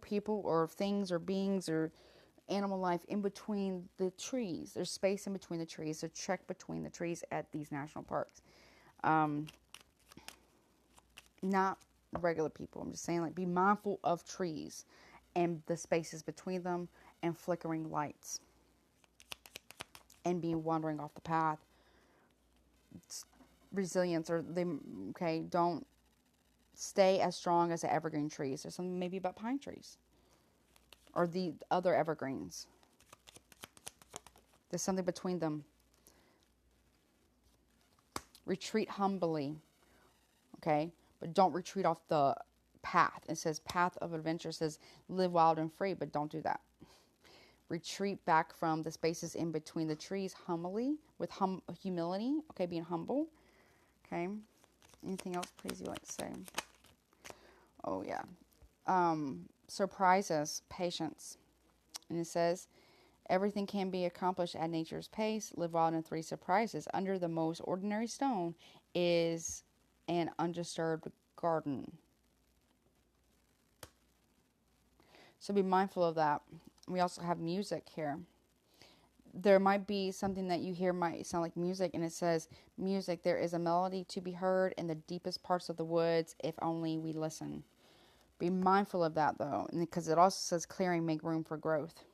Speaker 1: people or things or beings or animal life in between the trees. There's space in between the trees. So check between the trees at these national parks. Not regular people. I'm just saying, like, be mindful of trees and the spaces between them and flickering lights and being wandering off the path. It's resilience, or don't stay as strong as the evergreen trees. There's something maybe about pine trees or the other evergreens. There's something between them. Retreat humbly, okay? But don't retreat off the path. It says path of adventure. It says live wild and free, but don't do that. Retreat back from the spaces in between the trees humbly, with humility, okay? Being humble, okay? Anything else, please, you like to say? Oh, yeah. Surprises, patience. And it says, everything can be accomplished at nature's pace. Live wild in 3 surprises. Under the most ordinary stone is an undisturbed garden. So be mindful of that. We also have music here. There might be something that you hear might sound like music, and it says, music, there is a melody to be heard in the deepest parts of the woods, if only we listen. Be mindful of that, though, because it also says clearing, make room for growth.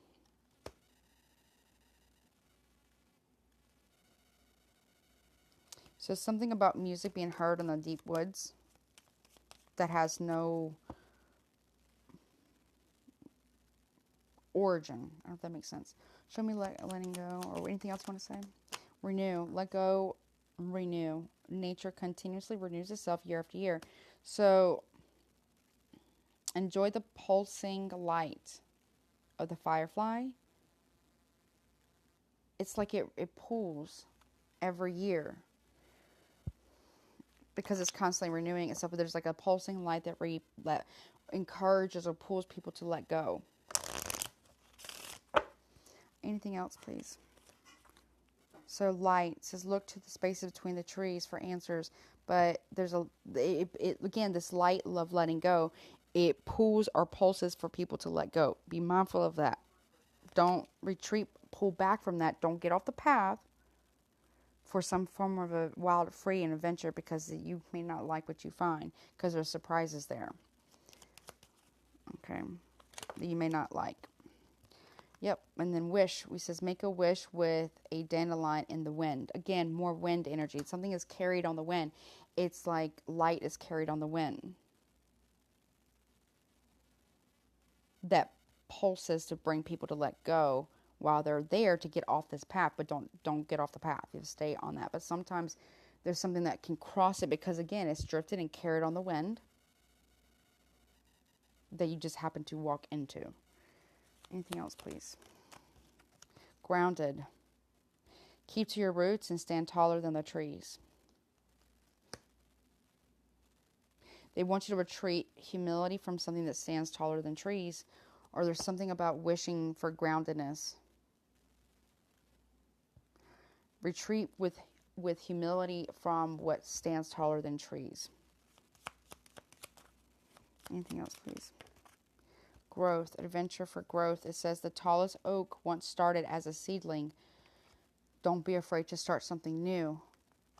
Speaker 1: So something about music being heard in the deep woods that has no origin. I don't know if that makes sense. Show me letting go, or anything else you want to say? Renew. Let go, renew. Nature continuously renews itself year after year. So enjoy the pulsing light of the firefly. It's like it pulls every year because it's constantly renewing itself. But there's like a pulsing light that encourages or pulls people to let go. Anything else, please? So light says, look to the spaces between the trees for answers. But there's again, this light of letting go, it pulls or pulses for people to let go. Be mindful of that. Don't retreat, pull back from that. Don't get off the path for some form of a wild, free and adventure, because you may not like what you find, because there's surprises there. Okay, that you may not like. Yep, and then wish. We says make a wish with a dandelion in the wind. Again, more wind energy. Something is carried on the wind. It's like light is carried on the wind. That pulses to bring people to let go while they're there to get off this path, but don't get off the path. You have to stay on that. But sometimes there's something that can cross it because, again, it's drifted and carried on the wind that you just happen to walk into. Anything else, please? Grounded. Keep to your roots and stand taller than the trees. They want you to retreat humility from something that stands taller than trees, or there's something about wishing for groundedness. Retreat with humility from what stands taller than trees. Anything else, please? Growth, adventure for growth. It says the tallest oak once started as a seedling. Don't be afraid to start something new.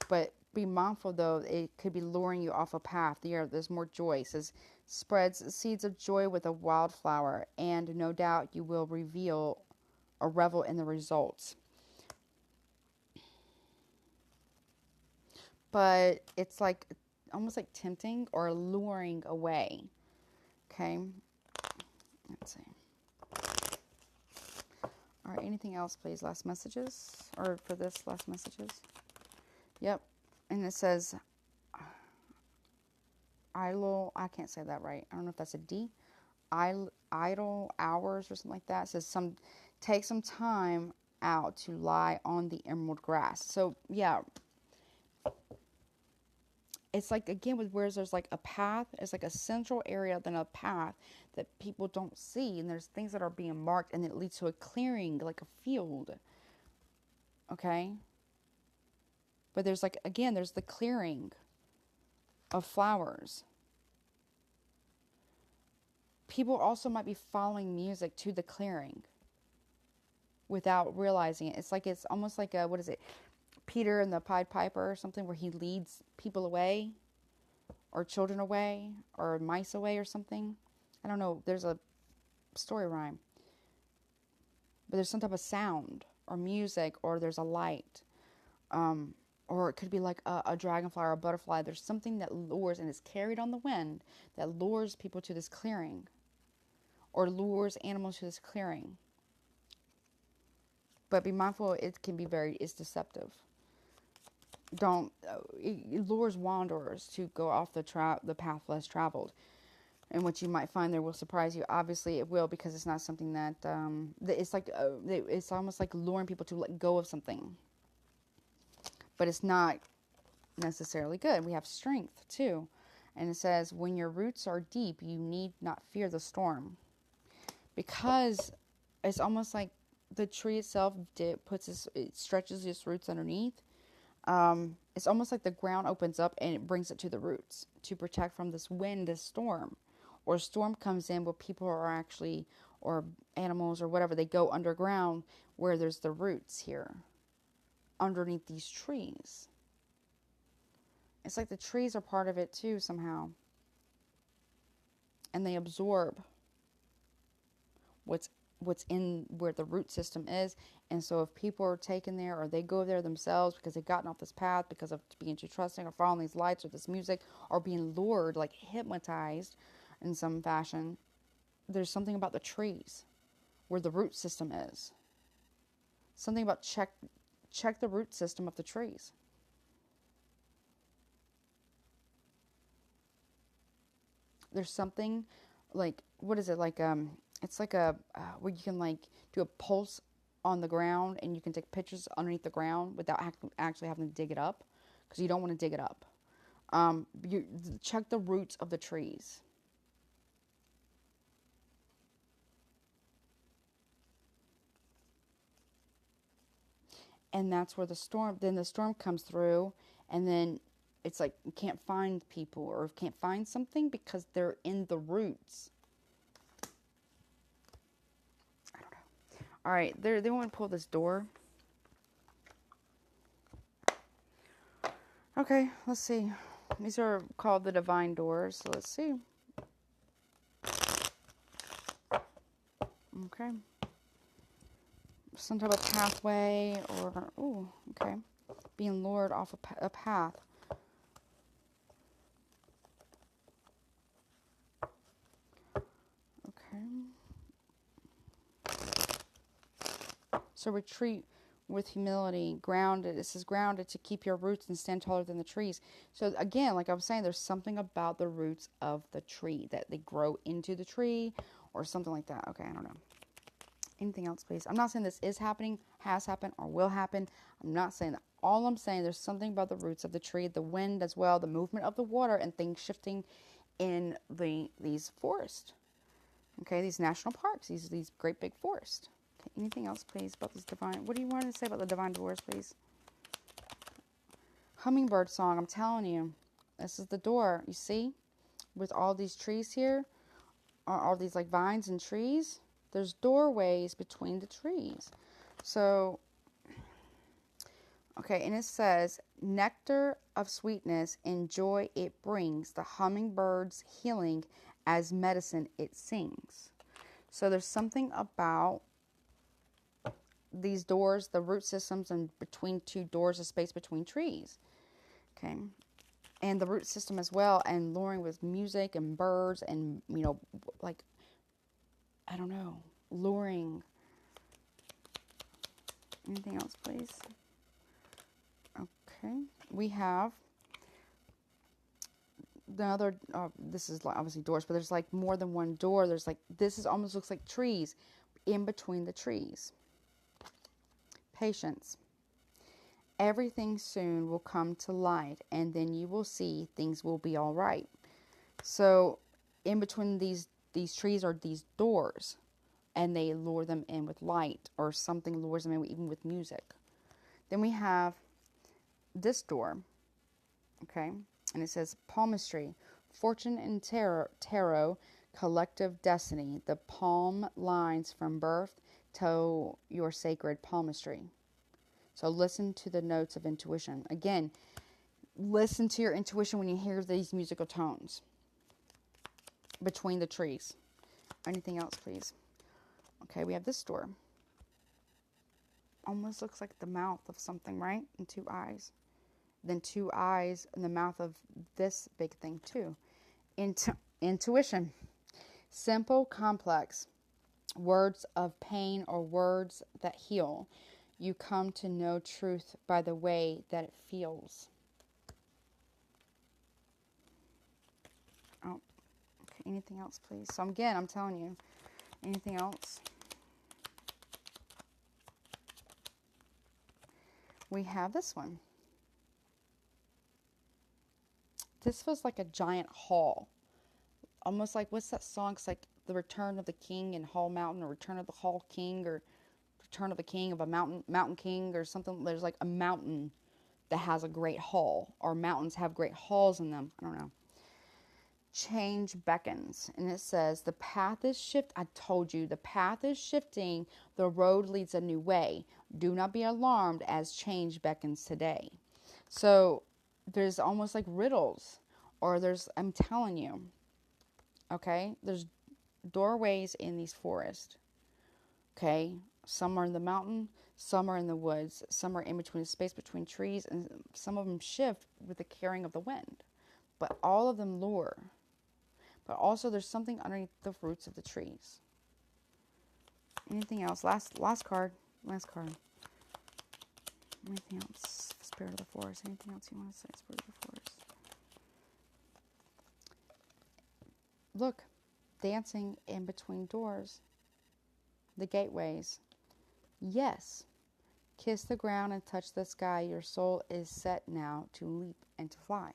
Speaker 1: But be mindful, though, it could be luring you off a path. There's more joy. It says, spreads seeds of joy with a wildflower, and no doubt you will reveal or revel in the results. But it's like almost like tempting or luring away. Okay? Let's see. All right, anything else, please? Last messages? Or for this, last messages? Yep. And it says, idle, I can't say that right. I don't know if that's a D. Idle hours or something like that. It says, take some time out to lie on the emerald grass. So, yeah. It's like, again, with where there's like a path, it's like a central area, then a path that people don't see. And there's things that are being marked, and it leads to a clearing, like a field. Okay? But there's like, again, there's the clearing of flowers. People also might be following music to the clearing without realizing it. It's like, it's almost like a, what is it? Peter and the Pied Piper or something, where he leads people away, or children away, or mice away or something. I don't know. There's a story rhyme. But there's some type of sound or music, or there's a light. Or it could be like a dragonfly or a butterfly. There's something that lures and is carried on the wind that lures people to this clearing, or lures animals to this clearing. But be mindful, it can be it's deceptive. It lures wanderers to go off the path less traveled. And what you might find there will surprise you. Obviously, it will, because it's not something that, it's like, it's almost like luring people to let go of something. But it's not necessarily good. We have strength, too. And it says, when your roots are deep, you need not fear the storm. Because it's almost like the tree itself it stretches its roots underneath. It's almost like the ground opens up and it brings it to the roots to protect from this wind, this storm. Or a storm comes in where people are actually, or animals or whatever, they go underground where there's the roots here, underneath these trees. It's like the trees are part of it too somehow. And they absorb what's in where the root system is. And so if people are taken there, or they go there themselves because they've gotten off this path because of being too trusting, or following these lights or this music, or being lured, like hypnotized in some fashion, there's something about the trees where the root system is. Something about check the root system of the trees. There's something like, what is it, like it's like a where you can like do a pulse on the ground, and you can take pictures underneath the ground without actually having to dig it up, because you don't want to dig it up. You check the roots of the trees. And that's where the storm comes through, and then it's like you can't find people or can't find something because they're in the roots. I don't know. All right, they want to pull this door. Okay, let's see. These are called the divine doors. So let's see. Okay. Some type of pathway or, ooh, okay. Being lured off a path. Okay. So retreat with humility, grounded. It says grounded to keep your roots and stand taller than the trees. So again, like I was saying, there's something about the roots of the tree that they grow into the tree or something like that. Okay, I don't know. Anything else, please? I'm not saying this is happening, has happened, or will happen. I'm not saying that. All I'm saying, there's something about the roots of the tree, the wind as well, the movement of the water, and things shifting in these forests. Okay, these national parks, these great big forests. Okay, anything else, please, about this divine? What do you want to say about the divine doors, please? Hummingbird song. I'm telling you, this is the door. You see, with all these trees here, all these like vines and trees. There's doorways between the trees. So, okay, and it says, nectar of sweetness and joy it brings, the hummingbird's healing as medicine it sings. So there's something about these doors, the root systems, and between two doors, a space between trees. Okay. And the root system as well, and luring with music and birds and, you know, like, I don't know, luring. Anything else, please? Okay. We have the other, this is obviously doors, but there's like more than one door. There's like, this is almost looks like trees in between the trees. Patience. Everything soon will come to light, and then you will see things will be all right. So in between these trees are these doors, and they lure them in with light, or something lures them in even with music. Then we have this door, okay, and it says palmistry, fortune and tarot, collective destiny, the palm lines from birth to your sacred palmistry. So listen to the notes of intuition. Again, listen to your intuition when you hear these musical tones between the trees. Anything else, please? Okay, we have this door. Almost looks like the mouth of something, right? And two eyes. Then two eyes in the mouth of this big thing too. Intuition. Simple, complex. Words of pain or words that heal. You come to know truth by the way that it feels. Oh, okay. Anything else, please? So again, I'm telling you. Anything else? We have this one. This feels like a giant hall. Almost like, what's that song? It's like The Return of the King in Hall Mountain, or Return of the Hall King, or Return of the King of a Mountain King, or something. There's like a mountain that has a great hall, or mountains have great halls in them. I don't know. Change beckons, and it says the path is I told you, the path is shifting. The road leads a new way. Do not be alarmed as change beckons today. So there's almost like riddles, or I'm telling you, okay, there's doorways in these forests. Okay, some are in the mountain, some are in the woods, some are in between the space between trees, and some of them shift with the carrying of the wind. But all of them lure. But also there's something underneath the roots of the trees. Anything else? Last card. Last card. Anything else? Spirit of the forest. Anything else you want to say? Spirit of the forest. Look, dancing in between doors. The gateways. Yes. Kiss the ground and touch the sky. Your soul is set now to leap and to fly.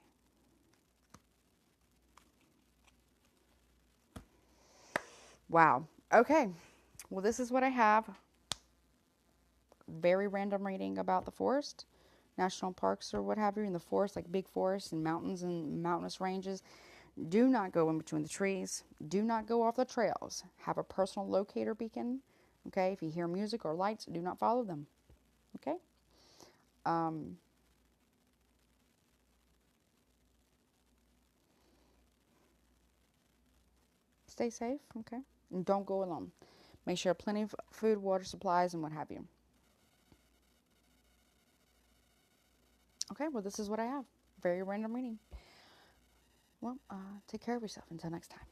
Speaker 1: Wow. Okay. Well, this is what I have. Very random reading about the forest, national parks or what have you, in the forest, like big forests and mountains and mountainous ranges. Do not go in between the trees. Do not go off the trails. Have a personal locator beacon. Okay. If you hear music or lights, do not follow them. Okay. Um, Stay safe. Okay. And don't go alone. Make sure plenty of food, water supplies, and what have you. Okay, well, this is what I have. Very random reading. Well, take care of yourself. Until next time.